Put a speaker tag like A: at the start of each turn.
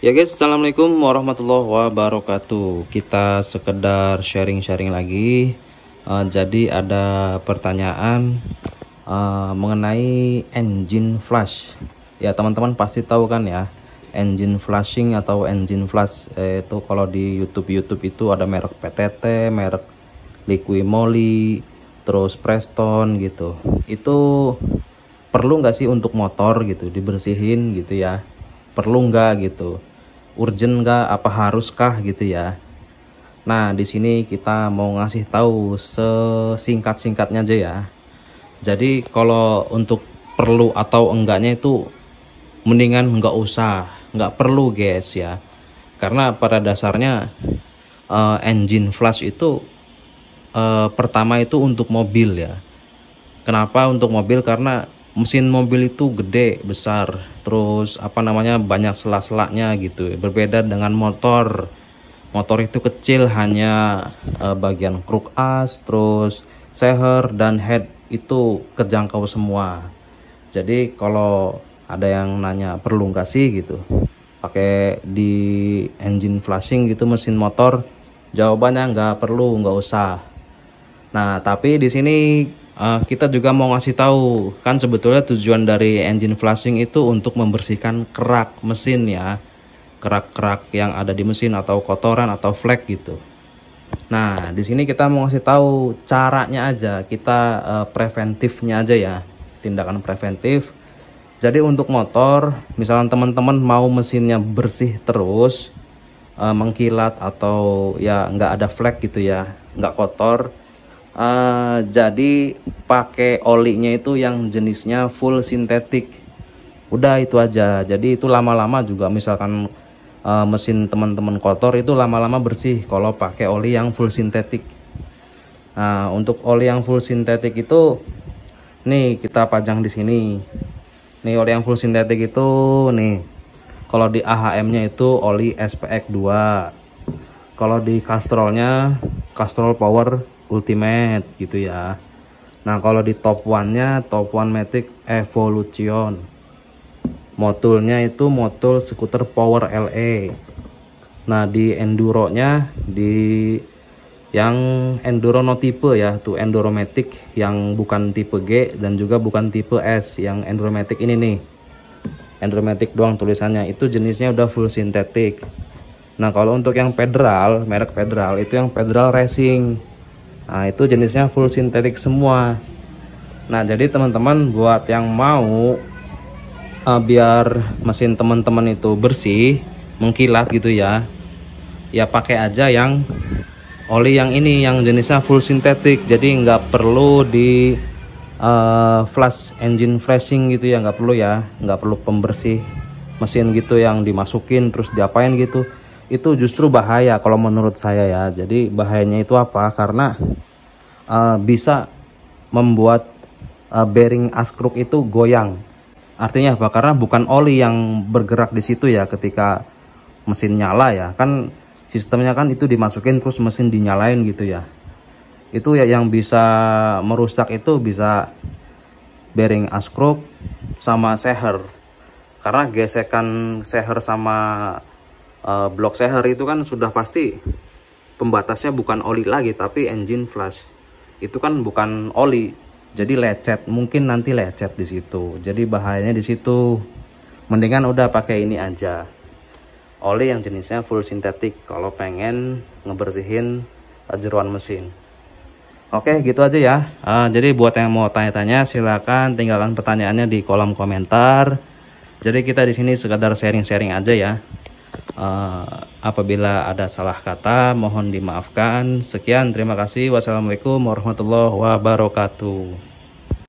A: Ya guys, assalamualaikum warahmatullahi wabarakatuh. Kita sekedar sharing-sharing lagi. Jadi ada pertanyaan mengenai engine flash. Ya teman-teman pasti tahu kan ya, engine flashing atau engine flash. Itu kalau di YouTube itu ada merek PTT, merek Liquimoli, terus Preston gitu. Itu perlu nggak sih untuk motor gitu dibersihin gitu ya? Perlu nggak gitu? Urgent nggak, apa haruskah gitu ya? Nah, di sini kita mau ngasih tahu sesingkat-singkatnya aja ya. Jadi kalau untuk perlu atau enggaknya itu mendingan nggak usah, nggak perlu guys ya. Karena pada dasarnya engine flash itu pertama itu untuk mobil ya. Kenapa untuk mobil? Karena mesin mobil itu gede, besar, terus apa namanya banyak sela-selanya gitu. Berbeda dengan motor. Motor itu kecil, hanya bagian kruk as, terus seher dan head itu kejangkau semua. Jadi kalau ada yang nanya perlu nggak sih gitu pakai di engine flashing gitu mesin motor, jawabannya nggak perlu, nggak usah. Nah, tapi di sini kita juga mau ngasih tahu kan sebetulnya tujuan dari engine flashing itu untuk membersihkan kerak mesin ya. Kerak-kerak yang ada di mesin atau kotoran atau flek gitu. Nah, di sini kita mau ngasih tahu caranya aja, kita preventifnya aja ya. Tindakan preventif. Jadi untuk motor, misalnya teman-teman mau mesinnya bersih terus, mengkilat atau ya nggak ada flek gitu ya, nggak kotor. Jadi pakai olinya itu yang jenisnya full sintetik. Udah itu aja. Jadi itu lama-lama juga misalkan mesin teman-teman kotor itu lama-lama bersih kalau pakai oli yang full sintetik. Nah, untuk oli yang full sintetik itu nih kita pajang di sini. Nih oli yang full sintetik itu nih. Kalau di AHM-nya itu oli SPX 2. Kalau di Castrolnya Castrol Power Ultimate gitu ya. Nah, kalau di top one-nya Top One Matic Evolution. Modulnya itu modul skuter Power LE. Nah, di enduro-nya di yang enduro no tipe ya, tuh Enduromatic yang bukan tipe G dan juga bukan tipe S, yang Enduromatic ini nih. Enduromatic doang tulisannya, itu jenisnya udah full sintetik. Nah, kalau untuk yang Federal, merek Federal itu yang Federal Racing. Nah, itu jenisnya full sintetik semua. Nah, jadi teman-teman buat yang mau biar mesin teman-teman itu bersih, mengkilat gitu ya, ya pakai aja yang oli yang ini, yang jenisnya full sintetik. Jadi nggak perlu di flash engine flashing gitu ya, nggak perlu ya, nggak perlu pembersih mesin gitu yang dimasukin terus diapain gitu. Itu justru bahaya kalau menurut saya ya. Jadi bahayanya itu apa? Karena bisa membuat bearing askruk itu goyang. Artinya apa? Karena bukan oli yang bergerak di situ ya ketika mesin nyala ya. Kan sistemnya kan itu dimasukin terus mesin dinyalain gitu ya. Itu ya yang bisa merusak itu bisa bearing askruk sama seher. Karena gesekan seher sama blok seher itu kan sudah pasti pembatasnya bukan oli lagi tapi engine flash. Itu kan bukan oli. Jadi lecet, mungkin nanti lecet di situ. Jadi bahayanya di situ. Mendingan udah pakai ini aja. Oli yang jenisnya full sintetik kalau pengen ngebersihin jeroan mesin. Oke, gitu aja ya. Jadi buat yang mau tanya-tanya silakan tinggalkan pertanyaannya di kolom komentar. Jadi kita di sini sekadar sharing-sharing aja ya. Apabila ada salah kata mohon dimaafkan. Sekian, terima kasih. Wassalamualaikum warahmatullahi wabarakatuh.